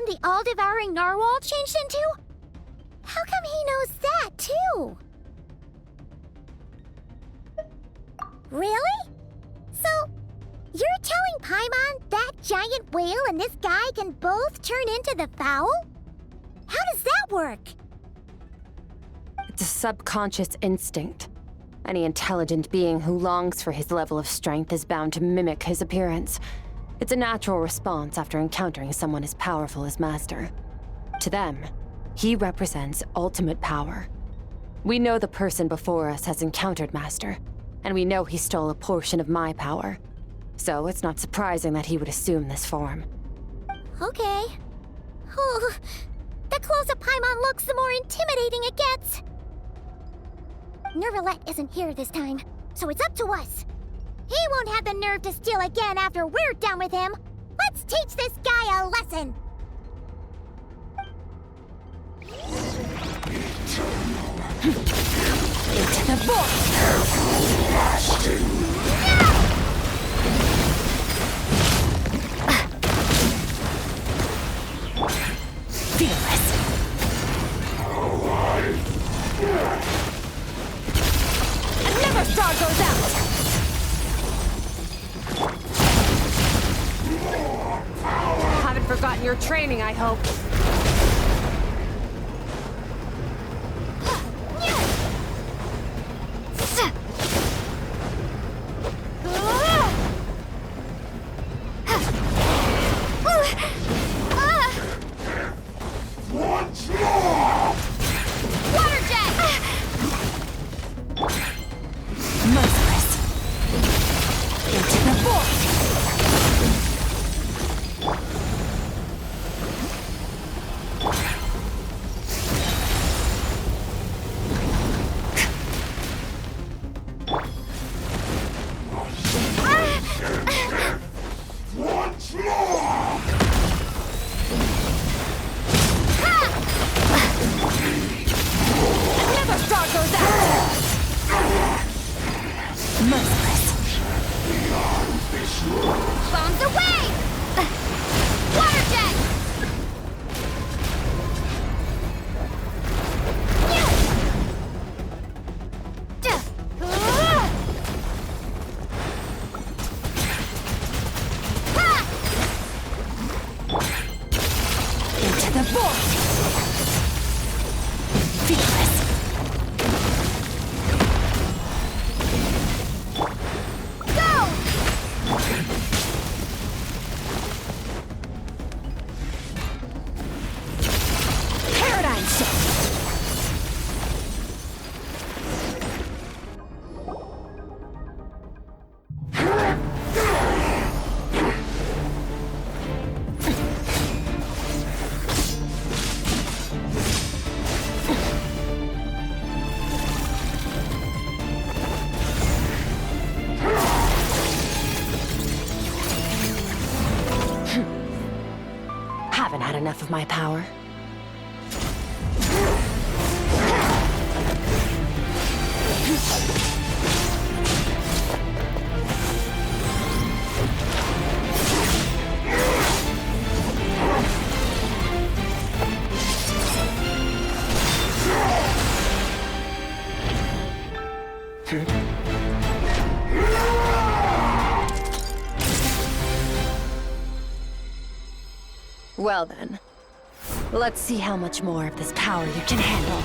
the all-devouring narwhal changed into? How come he knows that, too? Really? So, you're telling Paimon that giant whale and this guy can both turn into the fowl? How does that work? It's a subconscious instinct. Any intelligent being who longs for his level of strength is bound to mimic his appearance. It's a natural response after encountering someone as powerful as Master. To them, he represents ultimate power. We know the person before us has encountered Master, and we know he stole a portion of my power. So it's not surprising that he would assume this form. Okay. Oh, the closer Paimon looks, the more intimidating it gets. Nervalette isn't here this time, so it's up to us. He won't have the nerve to steal again after we're done with him. Let's teach this guy a lesson. Into the void! Fearless. Never star goes out! Haven't forgotten your training, I hope. Bombs away! Water jet! Into the void! Fearless! Haven't had enough of my power. Well then, let's see how much more of this power you can handle.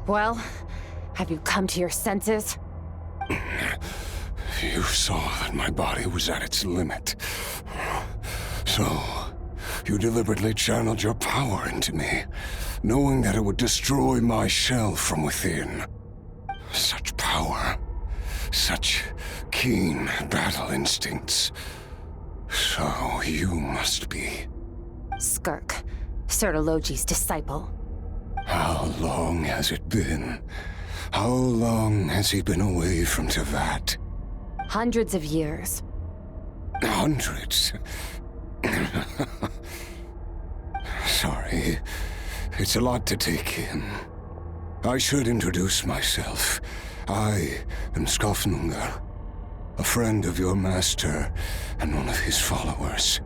Well, have you come to your senses? You saw that my body was at its limit. So, you deliberately channeled your power into me, knowing that it would destroy my shell from within. Such power. Such keen battle instincts. So you must be... Skirk, Sertologi's disciple. How long has it been? How long has he been away from Tevat? Hundreds of years. Hundreds? Sorry, it's a lot to take in. I should introduce myself. I am Skofnungar, a friend of your master and one of his followers.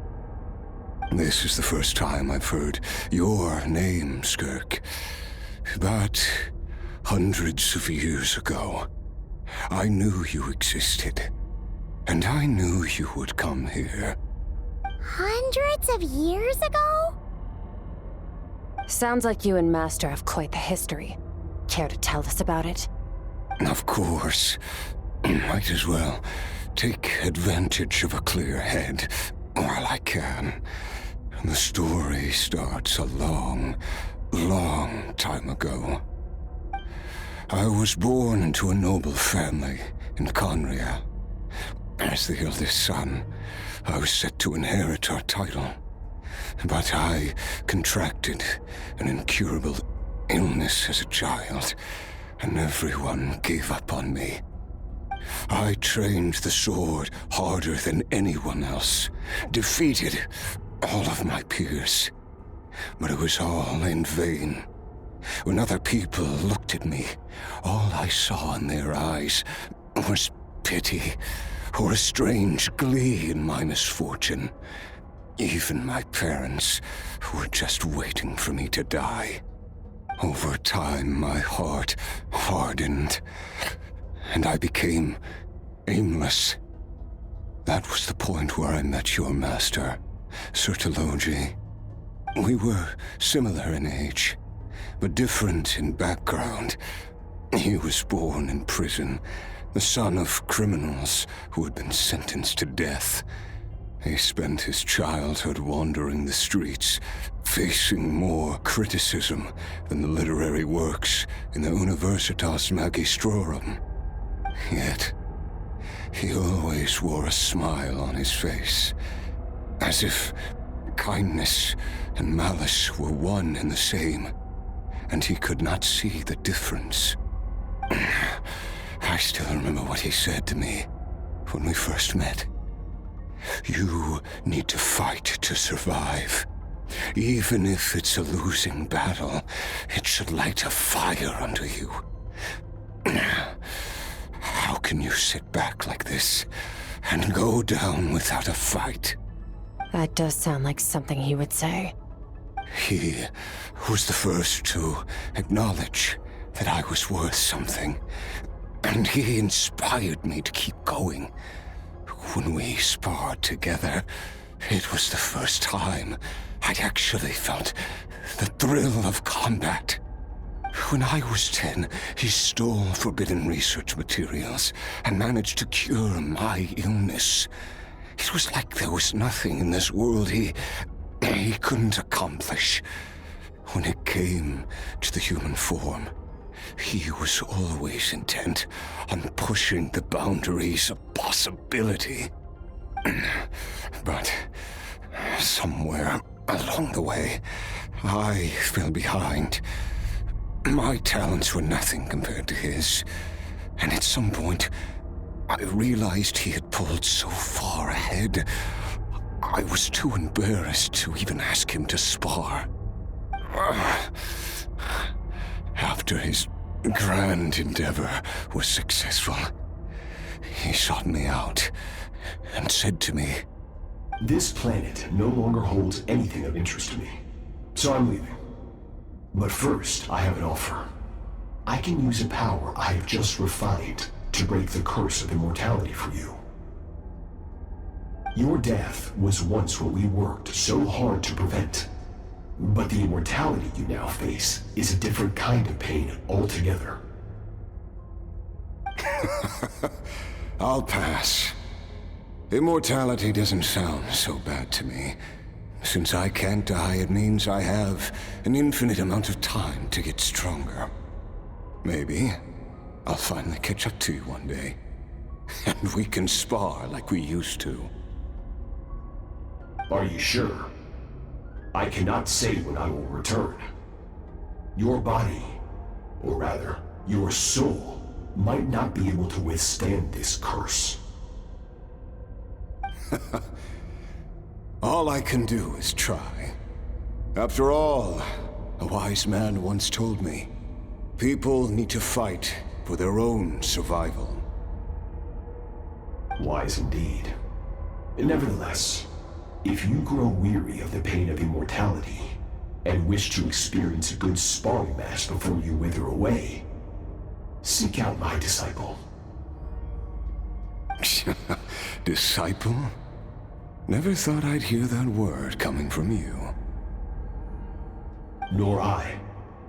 This is the first time I've heard your name, Skirk. But hundreds of years ago, I knew you existed. And I knew you would come here. Hundreds of years ago? Sounds like you and Master have quite the history. Care to tell us about it? Of course. Might as well take advantage of a clear head while I can. The story starts a long, long time ago. I was born into a noble family in Conria. As the eldest son, I was set to inherit our title. But I contracted an incurable illness as a child, and everyone gave up on me. I trained the sword harder than anyone else, defeated all of my peers. But it was all in vain. When other people looked at me, all I saw in their eyes was pity, or a strange glee in my misfortune. Even my parents were just waiting for me to die. Over time, my heart hardened, and I became aimless. That was the point where I met your master, Sertologi. We were similar in age, but different in background. He was born in prison, the son of criminals who had been sentenced to death. He spent his childhood wandering the streets, facing more criticism than the literary works in the Universitas Magistrorum. Yet, he always wore a smile on his face, as if kindness and malice were one and the same, and he could not see the difference. I still remember what he said to me when we first met. You need to fight to survive. Even if it's a losing battle, it should light a fire under you. How can you sit back like this and go down without a fight? That does sound like something he would say. He was the first to acknowledge that I was worth something, and he inspired me to keep going. When we sparred together, it was the first time I'd actually felt the thrill of combat. When I was 10, he stole forbidden research materials and managed to cure my illness. It was like there was nothing in this world he couldn't accomplish. When it came to the human form, he was always intent on pushing the boundaries of possibility. But somewhere along the way, I fell behind. My talents were nothing compared to his, and at some point, I realized he had pulled so far ahead, I was too embarrassed to even ask him to spar. After his grand endeavor was successful, he sought me out and said to me, "This planet no longer holds anything of interest to me, so I'm leaving. But first, I have an offer. I can use a power I have just refined to break the curse of immortality for you. Your death was once what we worked so hard to prevent. But the immortality you now face is a different kind of pain altogether." I'll pass. Immortality doesn't sound so bad to me. Since I can't die, it means I have an infinite amount of time to get stronger. Maybe I'll finally catch up to you one day, and we can spar like we used to. Are you sure? I cannot say when I will return. Your body, or rather, your soul, might not be able to withstand this curse. All I can do is try. After all, a wise man once told me, people need to fight for their own survival. Wise indeed. Nevertheless, if you grow weary of the pain of immortality, and wish to experience a good sparring match before you wither away, seek out my disciple. Disciple? Never thought I'd hear that word coming from you. Nor I.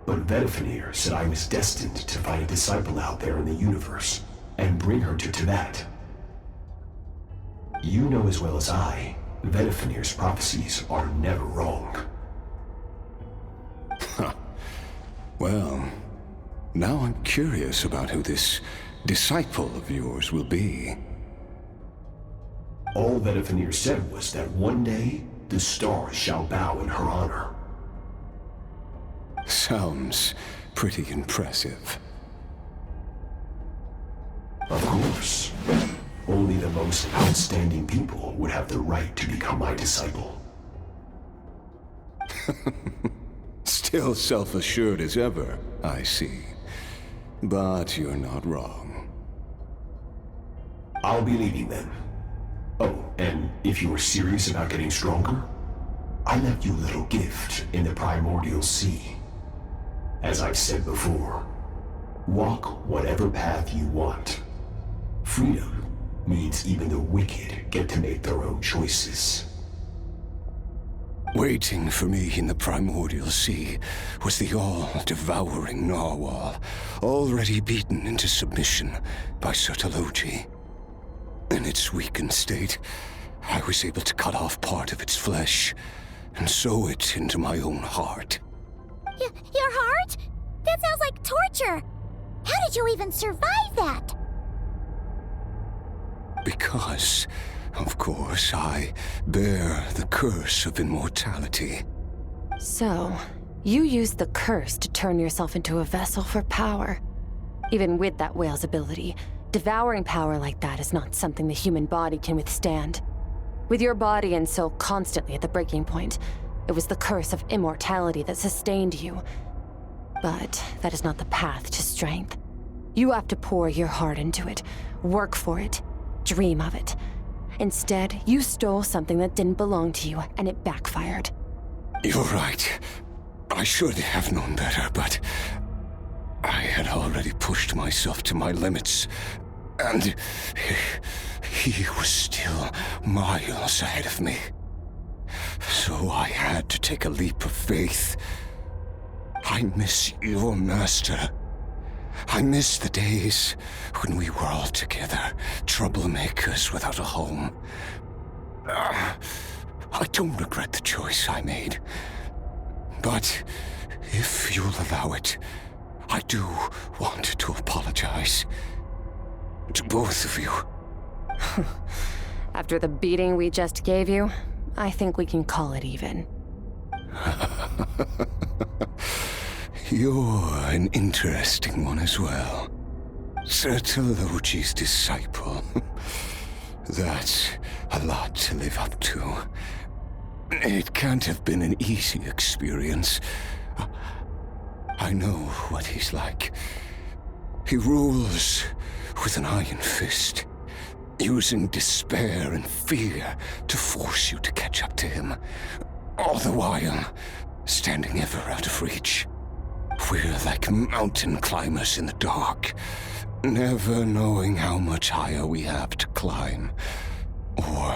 But Vedifenir said I was destined to find a disciple out there in the universe, and bring her to Tibet. You know as well as I, Vedifenir's prophecies are never wrong. Well, now I'm curious about who this disciple of yours will be. All Vedifenir said was that one day, the stars shall bow in her honor. Sounds pretty impressive. Of course. Only the most outstanding people would have the right to become my disciple. Still self-assured as ever, I see. But you're not wrong. I'll be leaving then. Oh, and if you are serious about getting stronger, I left you a little gift in the primordial sea. As I've said before, walk whatever path you want. Freedom means even the wicked get to make their own choices. Waiting for me in the primordial sea was the all-devouring narwhal, already beaten into submission by Sertologi. In its weakened state, I was able to cut off part of its flesh and sew it into my own heart. Your heart? That sounds like torture! How did you even survive that? Because, of course, I bear the curse of immortality. So, you used the curse to turn yourself into a vessel for power. Even with that whale's ability, devouring power like that is not something the human body can withstand. With your body and soul constantly at the breaking point, it was the curse of immortality that sustained you. But that is not the path to strength. You have to pour your heart into it, work for it, dream of it. Instead, you stole something that didn't belong to you, and it backfired. You're right. I should have known better, but I had already pushed myself to my limits, and he was still miles ahead of me. So I had to take a leap of faith. I miss your master. I miss the days when we were all together, troublemakers without a home. I don't regret the choice I made. But if you'll allow it, I do want to apologize. To both of you. After the beating we just gave you, I think we can call it even. You're an interesting one as well. Sertologi's disciple. That's a lot to live up to. It can't have been an easy experience. I know what he's like. He rules with an iron fist, using despair and fear to force you to catch up to him, all the while standing ever out of reach. We're like mountain climbers in the dark, never knowing how much higher we have to climb, or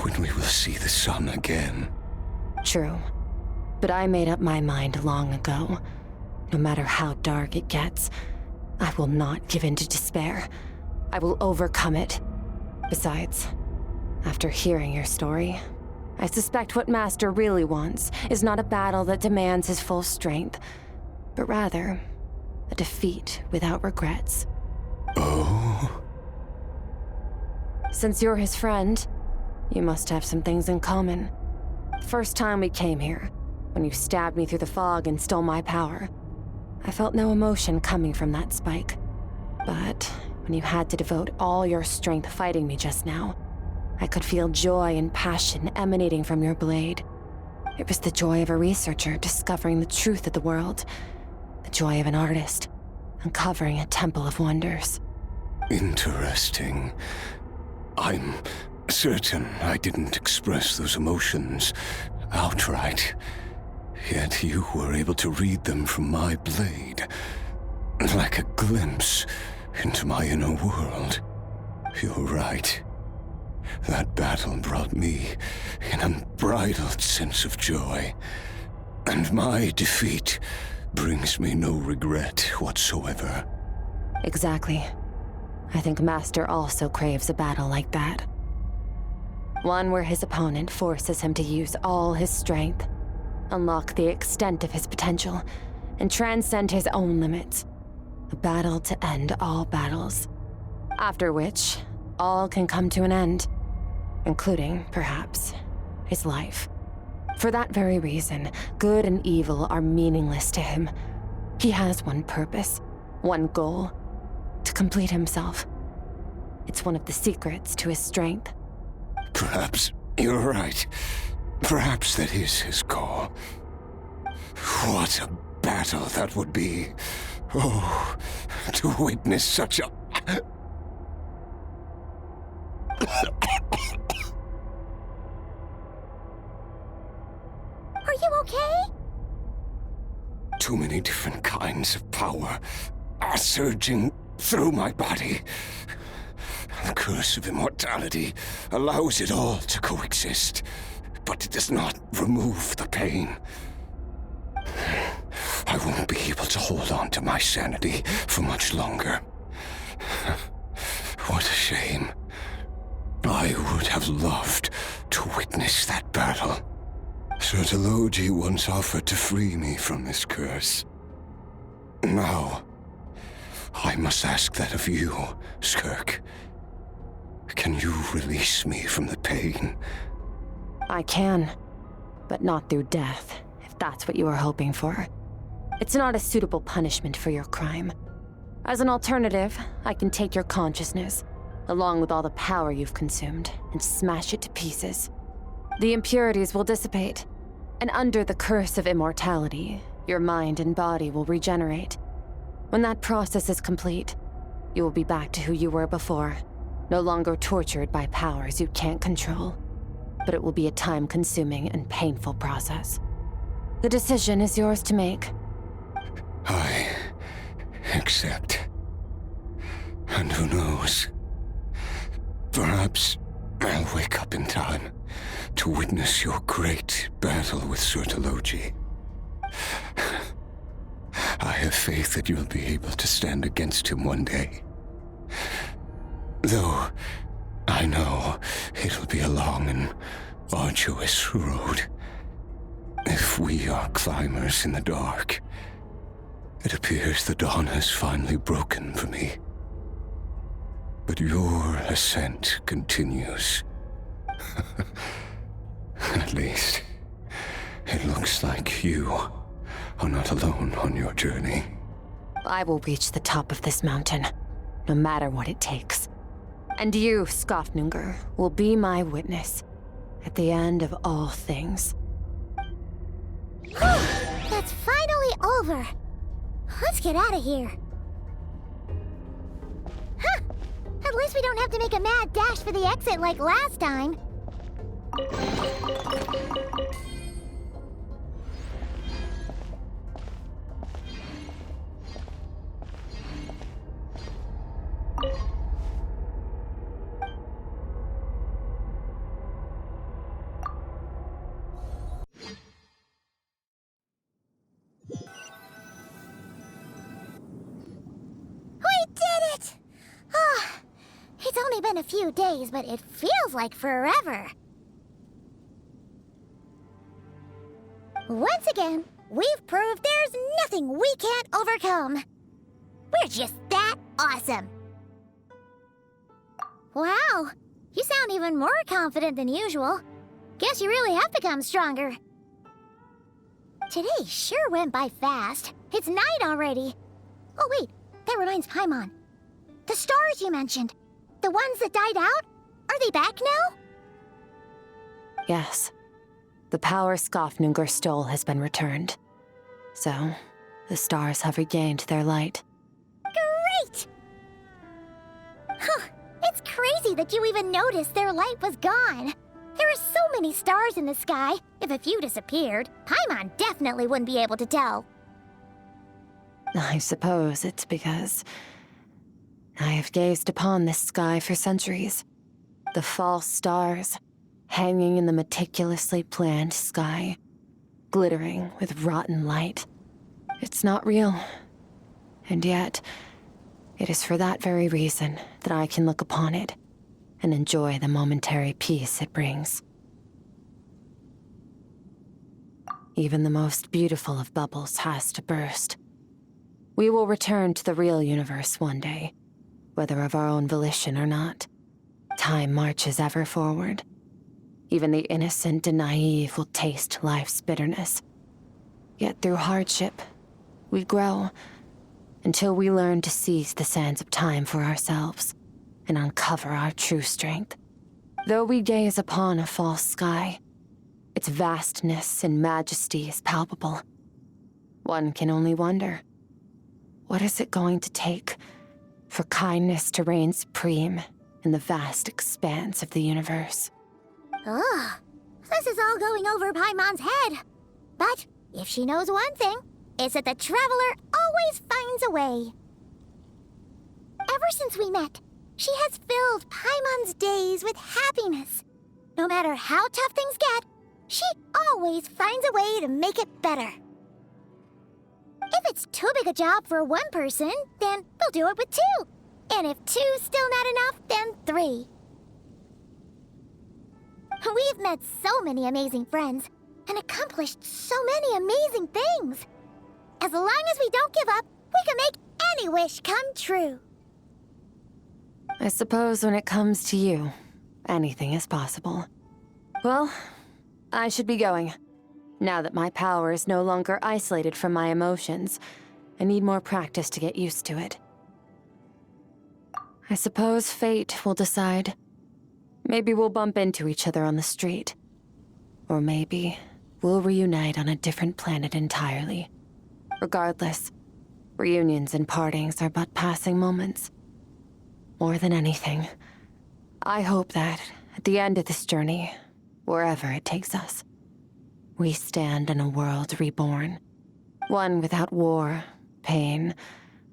when we will see the sun again. True. But I made up my mind long ago. No matter how dark it gets, I will not give in to despair. I will overcome it. Besides, after hearing your story, I suspect what Master really wants is not a battle that demands his full strength, but rather a defeat without regrets. Oh? Since you're his friend, you must have some things in common. First time we came here, when you stabbed me through the fog and stole my power, I felt no emotion coming from that spike. But when you had to devote all your strength fighting me just now, I could feel joy and passion emanating from your blade. It was the joy of a researcher discovering the truth of the world, the joy of an artist uncovering a temple of wonders. Interesting. I'm certain I didn't express those emotions outright. Yet you were able to read them from my blade, like a glimpse into my inner world. You're right. That battle brought me an unbridled sense of joy, and my defeat brings me no regret whatsoever. Exactly. I think Master also craves a battle like that. One where his opponent forces him to use all his strength, unlock the extent of his potential, and transcend his own limits. A battle to end all battles. After which, all can come to an end, including, perhaps, his life. For that very reason, good and evil are meaningless to him. He has one purpose, one goal: to complete himself. It's one of the secrets to his strength. Perhaps you're right. Perhaps that is his goal. What a battle that would be. Oh, to witness such a... Are you okay? Too many different kinds of power are surging through my body. The curse of immortality allows it all to coexist, but it does not remove the pain. I won't be able to hold on to my sanity for much longer. What a shame. I would have loved to witness that battle. Sertologi once offered to free me from this curse. Now, I must ask that of you, Skirk. Can you release me from the pain? I can, but not through death, if that's what you are hoping for. It's not a suitable punishment for your crime. As an alternative, I can take your consciousness, along with all the power you've consumed, and smash it to pieces. The impurities will dissipate, and under the curse of immortality, your mind and body will regenerate. When that process is complete, you will be back to who you were before, no longer tortured by powers you can't control. But it will be a time-consuming and painful process. The decision is yours to make. I accept. And who knows? Perhaps I'll wake up in time to witness your great battle with Sertologi. I have faith that you'll be able to stand against him one day. Though I know it'll be a long and arduous road. If we are climbers in the dark, it appears the dawn has finally broken for me. But your ascent continues. At least, it looks like you are not alone on your journey. I will reach the top of this mountain, no matter what it takes. And you, Skofnungur, will be my witness at the end of all things. That's finally over. Let's get out of here. Huh. At least we don't have to make a mad dash for the exit like last time. We did it! Ah, it's only only been a few days, but it feels like forever. Once again, we've proved there's nothing we can't overcome. We're just that awesome. Wow, you sound even more confident than usual. Guess you really have become stronger. Today sure went by fast. It's night already. Oh wait, that reminds Paimon. The stars you mentioned, the ones that died out, are they back now? Yes. The power Skofnungur stole has been returned. So, the stars have regained their light. Great! Huh, it's crazy that you even noticed their light was gone. There are so many stars in the sky. If a few disappeared, Paimon definitely wouldn't be able to tell. I suppose it's because I have gazed upon this sky for centuries. The false stars, hanging in the meticulously planned sky, glittering with rotten light. It's not real. And yet, it is for that very reason that I can look upon it and enjoy the momentary peace it brings. Even the most beautiful of bubbles has to burst. We will return to the real universe one day, whether of our own volition or not. Time marches ever forward. Even the innocent and naive will taste life's bitterness. Yet through hardship, we grow, until we learn to seize the sands of time for ourselves and uncover our true strength. Though we gaze upon a false sky, its vastness and majesty is palpable. One can only wonder, what is it going to take for kindness to reign supreme in the vast expanse of the universe? Ugh, this is all going over Paimon's head. But if she knows one thing, it's that the Traveler always finds a way. Ever since we met, she has filled Paimon's days with happiness. No matter how tough things get, she always finds a way to make it better. If it's too big a job for one person, then we'll do it with two. And if two's still not enough, then three. We've met so many amazing friends and accomplished so many amazing things. As long as we don't give up, we can make any wish come true. I suppose when it comes to you, anything is possible. Well, I should be going. Now that my power is no longer isolated from my emotions, I need more practice to get used to it. I suppose fate will decide. Maybe we'll bump into each other on the street. Or maybe we'll reunite on a different planet entirely. Regardless, reunions and partings are but passing moments. More than anything, I hope that at the end of this journey, wherever it takes us, we stand in a world reborn. One without war, pain,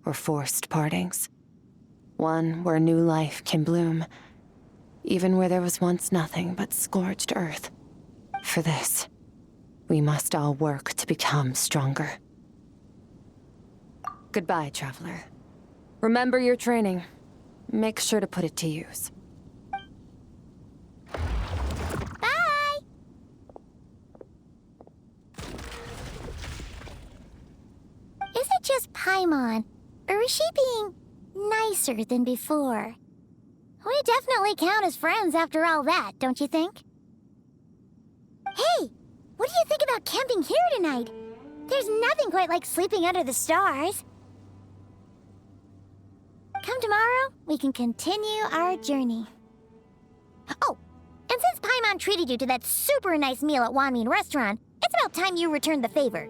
or forced partings. One where new life can bloom, even where there was once nothing but scorched earth. For this, we must all work to become stronger. Goodbye, Traveler. Remember your training. Make sure to put it to use. Bye! Is it just Paimon, or is she being nicer than before? We definitely count as friends after all that, don't you think? Hey, what do you think about camping here tonight? There's nothing quite like sleeping under the stars. Come tomorrow, we can continue our journey. Oh, and since Paimon treated you to that super nice meal at Wanmin Restaurant, it's about time you returned the favor.